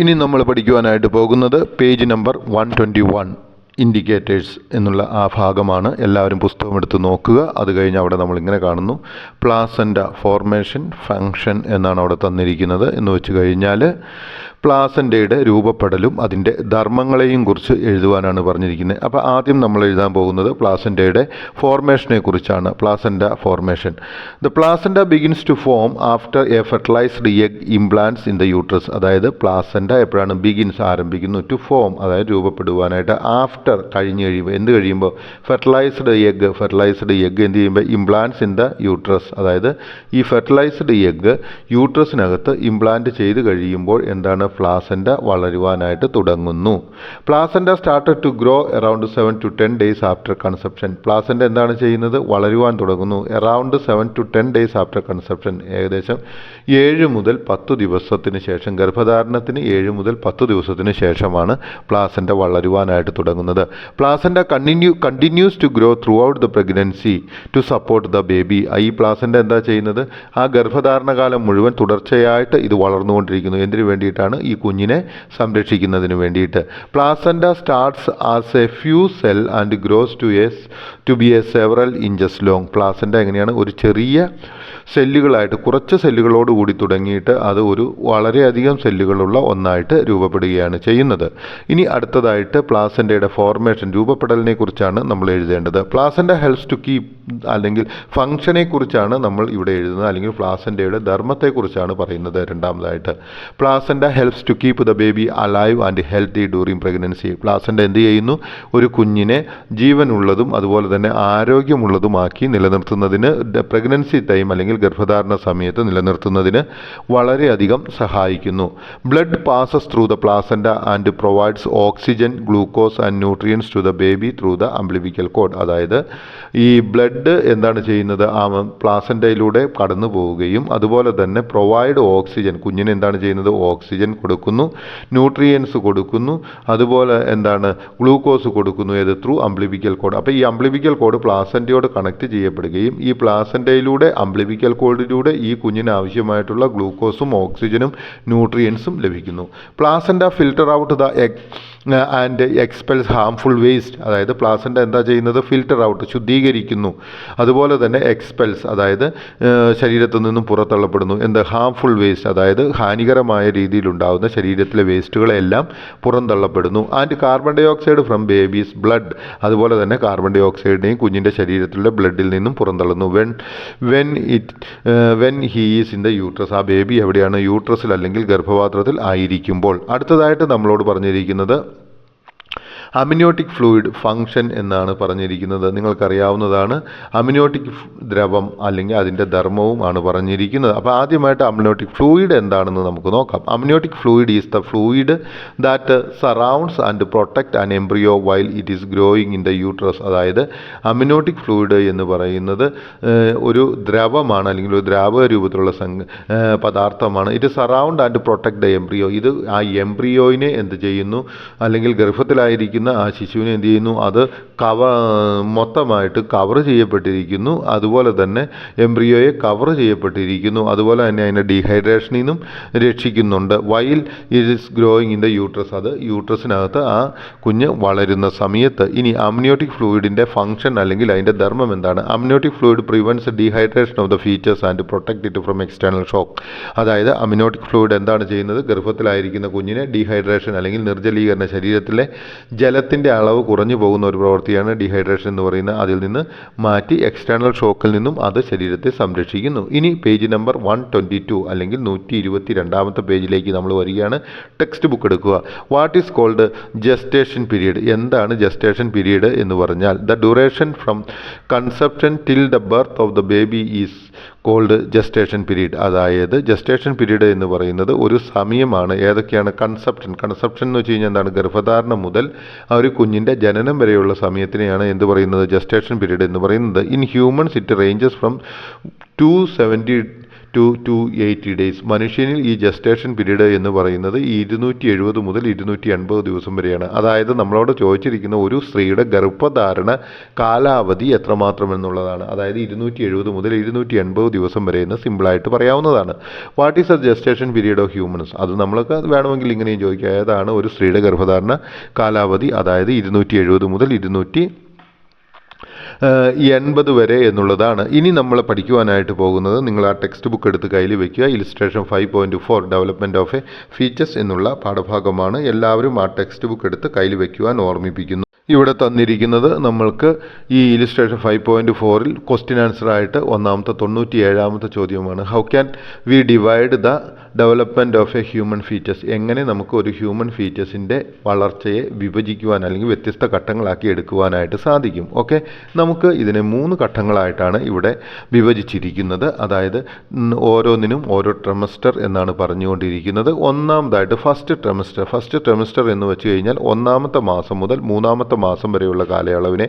ഇനി നമ്മൾ പഠിക്കുവാനായിട്ട് പോകുന്നത് പേജ് നമ്പർ 121 ഇൻഡിക്കേറ്റേഴ്സ് എന്നുള്ള ആ ഭാഗമാണ്. എല്ലാവരും പുസ്തകം എടുത്ത് നോക്കുക. അത് കഴിഞ്ഞ് അവിടെ നമ്മളിങ്ങനെ കാണുന്നു, പ്ലാസൻ്റ ഫോർമേഷൻ ഫങ്ഷൻ എന്നാണ് അവിടെ തന്നിരിക്കുന്നത്. എന്ന് വെച്ച് കഴിഞ്ഞാൽ പ്ലാസൻ്റയുടെ രൂപപ്പെടലും അതിൻ്റെ ധർമ്മങ്ങളെയും കുറിച്ച് എഴുതുവാനാണ് പറഞ്ഞിരിക്കുന്നത്. അപ്പോൾ ആദ്യം നമ്മൾ എഴുതാൻ പോകുന്നത് പ്ലാസൻ്റയുടെ ഫോർമേഷനെ കുറിച്ചാണ്. Placenta formation. The placenta begins to form after a fertilised egg implants in the uterus. അതായത് പ്ലാസൻ്റ എപ്പോഴാണ് ബിഗിൻസ് ആരംഭിക്കുന്നു ടു ഫോം, അതായത് രൂപപ്പെടുവാനായിട്ട് ആഫ്റ്റർ കഴിഞ്ഞ് കഴിയുമ്പോൾ, എന്ത് കഴിയുമ്പോൾ, ഫെർട്ടിലൈസ്ഡ് എഗ് എന്ത് ചെയ്യുമ്പോൾ ഇംപ്ലാന്റ്സ് ഇൻ ദ യൂട്രസ്. അതായത് ഈ ഫെർട്ടിലൈസ്ഡ് എഗ് യൂട്രസിനകത്ത് ഇംപ്ലാന്റ് ചെയ്ത് കഴിയുമ്പോൾ എന്താണ്, പ്ലാസൻ്റ വളരുവാനായിട്ട് തുടങ്ങുന്നു. Placenta started to grow around 7 to 10 days after conception. Placenta എന്താണ് ചെയ്യുന്നത്, വളരുവാൻ തുടങ്ങുന്നു around 7 to 10 days after conception. ഏകദേശം 7 മുതൽ 10 ദിവസത്തിന് ശേഷം, ഗർഭധാരണത്തിന് 7 മുതൽ 10 ദിവസത്തിന് ശേഷമാണ് പ്ലാസൻ്റ വളരുവാനായിട്ട് തുടങ്ങുന്നത്. Placenta continues to grow throughout the pregnancy to support the baby. ഈ പ്ലാസൻ്റ എന്താ ചെയ്യുന്നത്, ആ ഗർഭധാരണകാലം മുഴുവൻ തുടർച്ചയായിട്ട് ഇത് വളർന്നുകൊണ്ടിരിക്കുന്നു. എന്തിനു വേണ്ടിയിട്ടാണ്, ഈ കുഞ്ഞിനെ സംരക്ഷിക്കുന്നതിന് വേണ്ടിയിട്ട്. Placenta starts as a few cell and grows to be a several inches long. Placenta എങ്ങനെയാണ്, ഒരു ചെറിയ സെല്ലുകളായിട്ട്, കുറച്ച് സെല്ലുകളോട് കൂടി തുടങ്ങിയിട്ട് അത് ഒരു വളരെയധികം സെല്ലുകളുള്ള ഒന്നായിട്ട് രൂപപ്പെടുകയാണ് ചെയ്യുന്നത്. ഇനി അടുത്തതായിട്ട് പ്ലാസൻ്റയുടെ ഫോർമേഷൻ, രൂപപ്പെടലിനെ കുറിച്ചാണ് നമ്മൾ എഴുതേണ്ടത്. പ്ലാസൻ്റ ഹെൽപ്സ് ടു കീപ്, അല്ലെങ്കിൽ ഫംഗ്ഷനെ കുറിച്ചാണ് നമ്മൾ ഇവിടെ എഴുതുന്നത്, അല്ലെങ്കിൽ പ്ലാസൻ്റയുടെ ധർമ്മത്തെക്കുറിച്ചാണ് പറയുന്നത്. രണ്ടാമതായിട്ട് placenta helps to keep the baby alive and healthy during pregnancy. Placenta എന്ത് ചെയ്യുന്നു, ഒരു കുഞ്ഞിനെ ജീവനുള്ളതും അതുപോലെ തന്നെ ആരോഗ്യമുള്ളതുമാക്കി നിലനിർത്തുന്നതിന്, പ്രഗ്നൻസി ടൈം അല്ലെങ്കിൽ ഗർഭധാരണ സമയത്ത് നിലനിർത്തുന്നതിന് വളരെയധികം സഹായിക്കുന്നു. Blood passes through the placenta and provides oxygen, glucose and nutrients to the baby through the umbilical cord. അതായത് ഈ ബ്ലഡ് എന്താണ് ചെയ്യുന്നത്, ആ പ്ലാസൻ്റയിലൂടെ കടന്നു പോവുകയും അതുപോലെ തന്നെ പ്രൊവൈഡ് ഓക്സിജൻ, കുഞ്ഞിന് എന്താണ് ചെയ്യുന്നത്, ഓക്സിജൻ കൊടുക്കുന്നു, ന്യൂട്രിയൻസ് കൊടുക്കുന്നു, അതുപോലെ എന്താണ് ഗ്ലൂക്കോസ് കൊടുക്കുന്നു. ഏത്, ത്രൂ അംബ്ലിവിക്കൽ കോഡ്. അപ്പോൾ ഈ അംബ്ലിവിക്കൽ കോഡ് പ്ലാസൻ്റയോട് കണക്ട് ചെയ്യപ്പെടുകയും ഈ പ്ലാസൻ്റയിലൂടെ അംബ്ലിവിക്കൽ കോഡിലൂടെ ഈ കുഞ്ഞിന് ആവശ്യമായിട്ടുള്ള ഗ്ലൂക്കോസും ഓക്സിജനും ന്യൂട്രിയൻസും ലഭിക്കുന്നു. Placenta filter out the egg and expels harmful waste. അതായത് പ്ലാസൻ്റ എന്താ ചെയ്യുന്നത്, ഫിൽട്ടർ ഔട്ട്, ശുദ്ധീകരിക്കുന്നു, അതുപോലെ തന്നെ എക്സ്പെൽസ്, അതായത് ശരീരത്തിൽ നിന്നും പുറത്തള്ളപ്പെടുന്നു. എന്ത്, ഹാംഫുൾ വേസ്റ്റ്, അതായത് ഹാനികരമായ രീതിയിലുണ്ടാകുന്ന ശരീരത്തിലെ വേസ്റ്റുകളെല്ലാം പുറന്തള്ളപ്പെടുന്നു. And carbon dioxide from baby's blood, അതുപോലെ തന്നെ കാർബൺ ഡൈ ഓക്സൈഡിനെയും കുഞ്ഞിൻ്റെ ശരീരത്തിലുള്ള ബ്ലഡിൽ നിന്നും പുറന്തള്ളുന്നു. When he is in the uterus. ആ ബേബി എവിടെയാണ്, യൂട്രസിൽ അല്ലെങ്കിൽ ഗർഭപാത്രത്തിൽ ആയിരിക്കുമ്പോൾ. അടുത്തതായിട്ട് നമ്മളോട് പറഞ്ഞിരിക്കുന്നത് അമിനോട്ടിക് ഫ്ലൂയിഡ് ഫങ്ഷൻ എന്നാണ് പറഞ്ഞിരിക്കുന്നത്. നിങ്ങൾക്കറിയാവുന്നതാണ്, അമിനോട്ടിക് ദ്രവം അല്ലെങ്കിൽ അതിൻ്റെ ധർമ്മവും ആണ് പറഞ്ഞിരിക്കുന്നത്. അപ്പോൾ ആദ്യമായിട്ട് അമിനോട്ടിക് ഫ്ലൂയിഡ് എന്താണെന്ന് നമുക്ക് നോക്കാം. Amniotic fluid is the fluid that surrounds and protect an embryo while it is growing in the uterus. അതായത് അമിനോട്ടിക് ഫ്ലൂയിഡ് എന്ന് പറയുന്നത് ഒരു ദ്രവമാണ്, അല്ലെങ്കിൽ ഒരു ദ്രാവക രൂപത്തിലുള്ള പദാർത്ഥമാണ്. ഇത് surround and protect the embryo. ഇത് ആ എംബ്രിയോയിനെ എന്ത് ചെയ്യുന്നു, അല്ലെങ്കിൽ ഗർഭത്തിലായിരിക്കുന്ന ആ ശിശുവിനെ എന്ത് ചെയ്യുന്നു, അത് മൊത്തമായിട്ട് കവർ ചെയ്യപ്പെട്ടിരിക്കുന്നു. അതുപോലെ തന്നെ എംബ്രിയോയെ കവർ ചെയ്യപ്പെട്ടിരിക്കുന്നു. അതുപോലെ തന്നെ അതിൻ്റെ ഡീഹൈഡ്രേഷനിൽ നിന്നും രക്ഷിക്കുന്നുണ്ട്. While it is growing in the uterus. അത് യൂട്രസിനകത്ത് ആ കുഞ്ഞ് വളരുന്ന സമയത്ത്. ഇനി അമ്നിയോട്ടിക് ഫ്ലൂയിഡിൻ്റെ ഫംഗ്ഷൻ അല്ലെങ്കിൽ അതിൻ്റെ ധർമ്മം എന്താണ്. Amniotic fluid prevents dehydration of the features and protect it from external shock. അതായത് അമ്നിയോട്ടിക് ഫ്ലൂയിഡ് എന്താണ് ചെയ്യുന്നത്, ഗർഭത്തിലായിരിക്കുന്ന കുഞ്ഞിനെ ഡീഹൈഡ്രേഷൻ അല്ലെങ്കിൽ നിർജ്ജലീകരണ, ശരീരത്തിലെ ജലത്തിൻ്റെ അളവ് കുറഞ്ഞു പോകുന്ന ഒരു പ്രവൃത്തിയാണ് ഡീഹൈഡ്രേഷൻ എന്ന് പറയുന്നത്. അതിൽ നിന്ന് മാറ്റി എക്സ്റ്റേണൽ ഷോക്കിൽ നിന്നും അത് ശരീരത്തെ സംരക്ഷിക്കുന്നു. ഇനി പേജ് നമ്പർ 122 അല്ലെങ്കിൽ 122ാമത്തെ പേജിലേക്ക് നമ്മൾ വരികയാണ്. ടെക്സ്റ്റ് ബുക്ക് എടുക്കുക. What is called gestation period. എന്താണ് ജസ്റ്റേഷൻ പീരീഡ് എന്ന് പറഞ്ഞാൽ, the duration from conception till the birth of the baby is called gestation period. അതായത് ജസ്റ്റേഷൻ പീരീഡ് എന്ന് പറയുന്നത് ഒരു സമയമാണ്. ഏതൊക്കെയാണ്, കൺസെപ്ഷൻ എന്ന് വെച്ച് കഴിഞ്ഞാൽ എന്താണ്, ഗർഭധാരണം മുതൽ ആ ഒരു കുഞ്ഞിൻ്റെ ജനനം വരെയുള്ള സമയത്തിനെയാണ് എന്ത് പറയുന്നത്, ജസ്റ്റേഷൻ പീരീഡ് എന്ന് പറയുന്നത്. In humans it ranges from 270 to 280 days. മനുഷ്യനിൽ ഈ ജസ്റ്റേഷൻ പീരീഡ് എന്ന് പറയുന്നത് 270 മുതൽ 280 ദിവസം വരെയാണ്. അതായത് നമ്മളോട് ചോദിച്ചിരിക്കുന്ന ഒരു സ്ത്രീയുടെ ഗർഭധാരണ കാലാവധി എത്രമാത്രം എന്നുള്ളതാണ്. അതായത് 270 മുതൽ 280 ദിവസം വരെ എന്ന് സിമ്പിളായിട്ട് പറയാവുന്നതാണ്. What is A gestation period of humans? അത് നമ്മൾക്ക് വേണമെങ്കിൽ ഇങ്ങനെയും ചോദിക്കാം. ഏതാണ് ഒരു സ്ത്രീയുടെ ഗർഭധാരണ കാലാവധി? അതായത് 270 മുതൽ 280 വരെ എന്നുള്ളതാണ്. ഇനി നമ്മൾ പഠിക്കുവാനായിട്ട് പോകുന്നത്, നിങ്ങൾ ആ ടെക്സ്റ്റ് ബുക്ക് എടുത്ത് കയ്യിൽ വയ്ക്കുക. Illustration 5.4 development of A features എന്നുള്ള പാഠഭാഗമാണ്. എല്ലാവരും ആ ടെക്സ്റ്റ് ബുക്ക് എടുത്ത് കയ്യിൽ വയ്ക്കുവാൻ ഓർമ്മിപ്പിക്കുന്നു. ഇവിടെ തന്നിരിക്കുന്നത് നമ്മൾക്ക് ഈ ഇലിസ്ട്രേഷൻ 5.4-ൽ ക്വസ്റ്റ്യൻ ആൻസറായിട്ട് ഒന്നാമത്തെ 97ാമത്തെ ചോദ്യമാണ്. How can we divide the development of A human features? എങ്ങനെ നമുക്ക് ഒരു ഹ്യൂമൻ ഫീച്ചേഴ്സിൻ്റെ വളർച്ചയെ വിഭജിക്കുവാൻ അല്ലെങ്കിൽ വ്യത്യസ്ത ഘട്ടങ്ങളാക്കി എടുക്കുവാനായിട്ട് സാധിക്കും? ഓക്കെ, നമുക്ക് ഇതിനെ 3 ഘട്ടങ്ങളായിട്ടാണ് ഇവിടെ വിഭജിച്ചിരിക്കുന്നത്. അതായത് ഓരോന്നിനും ഓരോ ട്രെമസ്റ്റർ എന്നാണ് പറഞ്ഞുകൊണ്ടിരിക്കുന്നത്. ഒന്നാമതായിട്ട് ഫസ്റ്റ് ട്രെമസ്റ്റർ എന്ന് വെച്ച് കഴിഞ്ഞാൽ 1-ാമത്തെ മാസം മുതൽ 3-ാമത്തെ മാസം വരെയുള്ള കാലയളവിനെ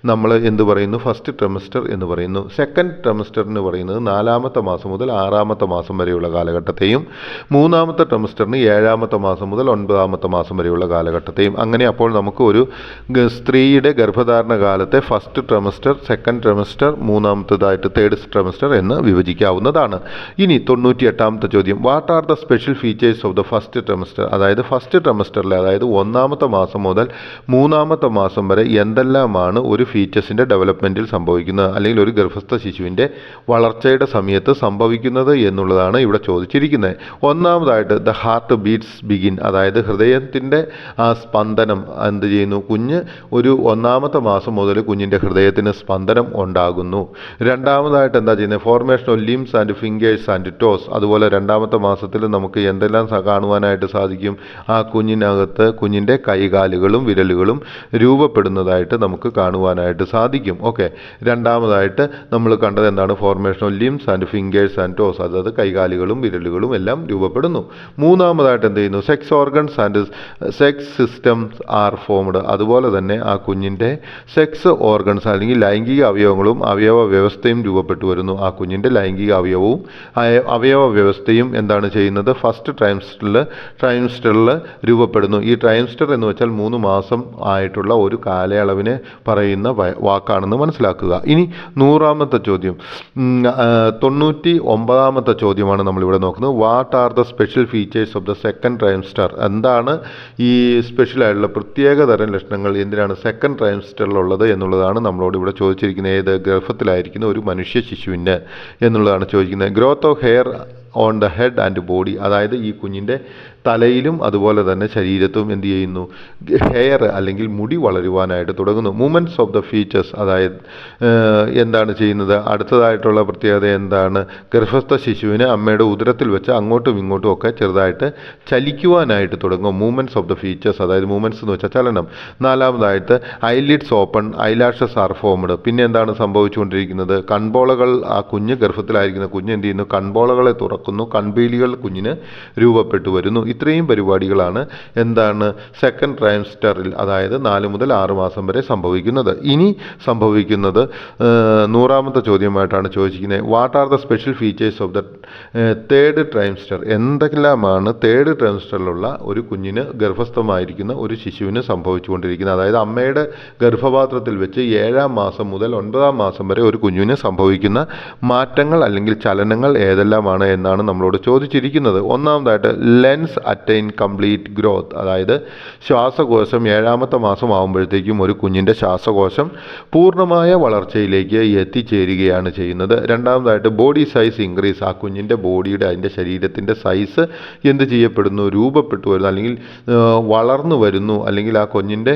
നമ്മൾ എന്ത് പറയുന്നു? ഫസ്റ്റ് ട്രെമസ്റ്റർ എന്ന് പറയുന്നു. സെക്കൻഡ് ട്രെമസ്റ്റർ എന്ന് പറയുന്നത് 4-ാമത്തെ മാസം മുതൽ 6-ാമത്തെ മാസം വരെയുള്ള കാലഘട്ടത്തെയും 3-ാമത്തെ ട്രെമസ്റ്ററിന് 7-ാമത്തെ മാസം മുതൽ 9-ാമത്തെ മാസം വരെയുള്ള കാലഘട്ടത്തെയും. അങ്ങനെ അപ്പോൾ നമുക്ക് ഒരു സ്ത്രീയുടെ ഗർഭധാരണ കാലത്തെ ഫസ്റ്റ് ട്രെമസ്റ്റർ, സെക്കൻഡ് ട്രെമസ്റ്റർ, 3-ാമത്തേതായിട്ട് തേർഡ് ട്രെമസ്റ്റർ എന്ന് വിഭജിക്കാവുന്നതാണ്. ഇനി 98ാമത്തെ ചോദ്യം, what are the special features of the first trimester? അതായത് ഫസ്റ്റ് ട്രെമസ്റ്ററിൽ, അതായത് 1-ാമത്തെ മാസം മുതൽ 3-ാമത്തെ മാസം വരെ എന്തെല്ലാമാണ് ഒരു ഫീച്ചേഴ്സിൻ്റെ ഡെവലപ്മെൻറ്റിൽ സംഭവിക്കുന്നത്, അല്ലെങ്കിൽ ഒരു ഗർഭസ്ഥ ശിശുവിൻ്റെ വളർച്ചയുടെ സമയത്ത് സംഭവിക്കുന്നത് എന്നുള്ളതാണ് ഇവിടെ ചോദിച്ചിരിക്കുന്നത്. ഒന്നാമതായിട്ട് ദ ഹാർട്ട് ബീറ്റ്സ് ബിഗിൻ, അതായത് ഹൃദയത്തിൻ്റെ ആ സ്പന്ദനം എന്ത് ചെയ്യുന്നു? കുഞ്ഞ് ഒരു 1-ാമത്തെ മാസം മുതൽ കുഞ്ഞിൻ്റെ ഹൃദയത്തിന് സ്പന്ദനം ഉണ്ടാകുന്നു. രണ്ടാമതായിട്ട് എന്താ ചെയ്യുന്നത്? Formation of limbs and fingers and toss. അതുപോലെ 2-ാമത്തെ മാസത്തിൽ നമുക്ക് എന്തെല്ലാം കാണുവാനായിട്ട് സാധിക്കും? ആ കുഞ്ഞിനകത്ത് കുഞ്ഞിൻ്റെ കൈകാലുകളും വിരലുകളും രൂപപ്പെടുന്നതായിട്ട് നമുക്ക് കാണുവാനായിട്ട് സാധിക്കും. ഓക്കെ, രണ്ടാമതായിട്ട് നമ്മൾ കണ്ടത് എന്താണ്? Formation of limbs and fingers and toss, അതായത് കൈകാലുകളും വിരലുകളും എല്ലാം രൂപപ്പെടുന്നു. മൂന്നാമതായിട്ട് എന്ത് ചെയ്യുന്നു? Sex organs and sex systems are formed. അതുപോലെ തന്നെ ആ കുഞ്ഞിൻ്റെ സെക്സ് ഓർഗൻസ് അല്ലെങ്കിൽ ലൈംഗിക അവയവങ്ങളും അവയവ വ്യവസ്ഥയും രൂപപ്പെട്ടു വരുന്നു. ആ കുഞ്ഞിൻ്റെ ലൈംഗിക അവയവവും അവയവ വ്യവസ്ഥയും എന്താണ് ചെയ്യുന്നത്? ഫസ്റ്റ് ട്രൈംസ്റ്ററിൽ രൂപപ്പെടുന്നു. ഈ ട്രൈംസ്റ്റർ എന്ന് വെച്ചാൽ 3 മാസം ആയിട്ടുള്ള ഒരു കാലയളവിനെ പറയുന്ന വാക്കാണെന്ന് മനസ്സിലാക്കുക. ഇനി 100ാമത്തെ ചോദ്യം, 99ാമത്തെ ചോദ്യമാണ് നമ്മളിവിടെ നോക്കുന്നത്. What are the special features of the second trimester? എന്താണ് ഈ സ്പെഷ്യലായിട്ടുള്ള പ്രത്യേകതരം ലക്ഷണങ്ങൾ എന്തിനാണ് സെക്കൻഡ് ട്രൈംസ്റ്ററിലുള്ളത് എന്നുള്ളതാണ് നമ്മളോട് ഇവിടെ ചോദിച്ചിരിക്കുന്നത്. ഏത് ഗർഭത്തിലായിരിക്കുന്ന ഒരു മനുഷ്യ ശിശുവിന് എന്നുള്ളതാണ് ചോദിക്കുന്നത്. Growth of hair on the head and body, അതായത് ഈ കുഞ്ഞിൻ്റെ തലയിലും അതുപോലെ തന്നെ ശരീരത്തും എന്ത് ചെയ്യുന്നു? ഹെയർ അല്ലെങ്കിൽ മുടി വളരുവാനായിട്ട് തുടങ്ങുന്നു. മൂവ്മെൻറ്റ്സ് ഓഫ് ദ ഫീച്ചേഴ്സ്, അതായത് എന്താണ് ചെയ്യുന്നത്? അടുത്തതായിട്ടുള്ള പ്രത്യേകത എന്താണ്? ഗർഭസ്ഥ ശിശുവിന് അമ്മയുടെ ഉദരത്തിൽ വെച്ച് അങ്ങോട്ടും ഇങ്ങോട്ടും ഒക്കെ ചെറുതായിട്ട് ചലിക്കുവാനായിട്ട് തുടങ്ങും. മൂവ്മെൻറ്റ്സ് ഓഫ് ദ ഫീച്ചേഴ്സ്, അതായത് മൂവ്മെൻറ്റ്സ് എന്ന് വെച്ചാൽ ചലനം. 4ാമതായിട്ട് eyelids open, eyelashes are formed. പിന്നെ എന്താണ് സംഭവിച്ചുകൊണ്ടിരിക്കുന്നത്? കൺപോളകൾ, ആ കുഞ്ഞ് ഗർഭത്തിലായിരിക്കുന്ന കുഞ്ഞ് എന്ത് ചെയ്യുന്നു? കൺപോളകളെ തുറക്കുന്നു, കൺപീലികൾ കുഞ്ഞിന് രൂപപ്പെട്ടു വരുന്നു. ഇത്രയും പരിപാടികളാണ് എന്താണ് സെക്കൻഡ് ട്രൈംസ്റ്ററിൽ, അതായത് 4 മുതൽ 6 മാസം വരെ സംഭവിക്കുന്നത്. ഇനി സംഭവിക്കുന്നത് 100ാമത്തെ ചോദ്യമായിട്ടാണ് ചോദിച്ചിരിക്കുന്നത്. What are the special features of the third trimester? എന്തെല്ലാമാണ് തേർഡ് ട്രൈംസ്റ്ററിലുള്ള ഒരു കുഞ്ഞിന്, ഗർഭസ്ഥമായിരിക്കുന്ന ഒരു ശിശുവിന് സംഭവിച്ചുകൊണ്ടിരിക്കുന്നത്? അതായത് അമ്മയുടെ ഗർഭപാത്രത്തിൽ വെച്ച് 7-ാം മാസം മുതൽ 9-ാം മാസം വരെ ഒരു കുഞ്ഞിന് സംഭവിക്കുന്ന മാറ്റങ്ങൾ അല്ലെങ്കിൽ ചലനങ്ങൾ ഏതെല്ലാമാണ് എന്നാണ് നമ്മളോട് ചോദിച്ചിരിക്കുന്നത്. ഒന്നാമതായിട്ട് ലെൻസ് അറ്റൈൻ കംപ്ലീറ്റ് ഗ്രോത്ത്, അതായത് ശ്വാസകോശം 7-ാമത്തെ മാസം ആകുമ്പോഴത്തേക്കും ഒരു കുഞ്ഞിൻ്റെ ശ്വാസകോശം പൂർണ്ണമായ വളർച്ചയിലേക്ക് എത്തിച്ചേരുകയാണ് ചെയ്യുന്നത്. രണ്ടാമതായിട്ട് ബോഡി സൈസ് ഇൻക്രീസ്, ആ കുഞ്ഞിൻ്റെ ബോഡിയുടെ, അതിൻ്റെ ശരീരത്തിൻ്റെ സൈസ് എന്ത് ചെയ്യപ്പെടുന്നു? രൂപപ്പെട്ടു വരുന്നു, അല്ലെങ്കിൽ വളർന്നു വരുന്നു, അല്ലെങ്കിൽ ആ കുഞ്ഞിൻ്റെ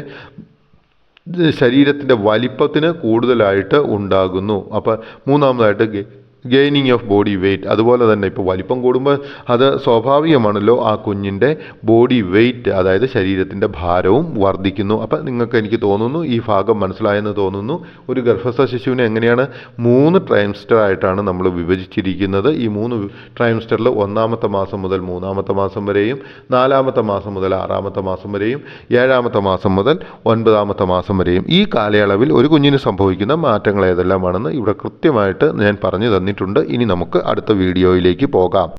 ശരീരത്തിൻ്റെ വലിപ്പത്തിന് കൂടുതലായിട്ട് ഉണ്ടാകുന്നു. അപ്പോൾ മൂന്നാമതായിട്ട് ഗെയിനിങ് ഓഫ് ബോഡി വെയ്റ്റ്, അതുപോലെ തന്നെ ഇപ്പോൾ വലിപ്പം കൂടുമ്പോൾ അത് സ്വാഭാവികമാണല്ലോ, ആ കുഞ്ഞിൻ്റെ ബോഡി വെയ്റ്റ്, അതായത് ശരീരത്തിൻ്റെ ഭാരവും വർദ്ധിക്കുന്നു. അപ്പം നിങ്ങൾക്ക്, എനിക്ക് തോന്നുന്നു ഈ ഭാഗം മനസ്സിലായെന്ന് തോന്നുന്നു. ഒരു ഗർഭസ്ഥ ശിശുവിനെ എങ്ങനെയാണ് 3 ട്രൈംസ്റ്റർ ആയിട്ടാണ് നമ്മൾ വിഭജിച്ചിരിക്കുന്നത്. ഈ 3 ട്രൈംസ്റ്ററിൽ 1-ാമത്തെ മാസം മുതൽ 3-ാമത്തെ മാസം വരെയും, 4-ാമത്തെ മാസം മുതൽ 6-ാമത്തെ മാസം വരെയും, 7-ാമത്തെ മാസം മുതൽ 9-ാമത്തെ മാസം വരെയും. ഈ കാലയളവിൽ ഒരു കുഞ്ഞിന് സംഭവിക്കുന്ന മാറ്റങ്ങൾ ഏതെല്ലാമാണെന്ന് ഇവിടെ കൃത്യമായിട്ട് ഞാൻ പറഞ്ഞു തന്നിട്ടുണ്ട്. തന്നിട്ടുണ്ട്. ഇനി നമുക്ക് അടുത്ത വീഡിയോയിലേക്ക് പോകാം.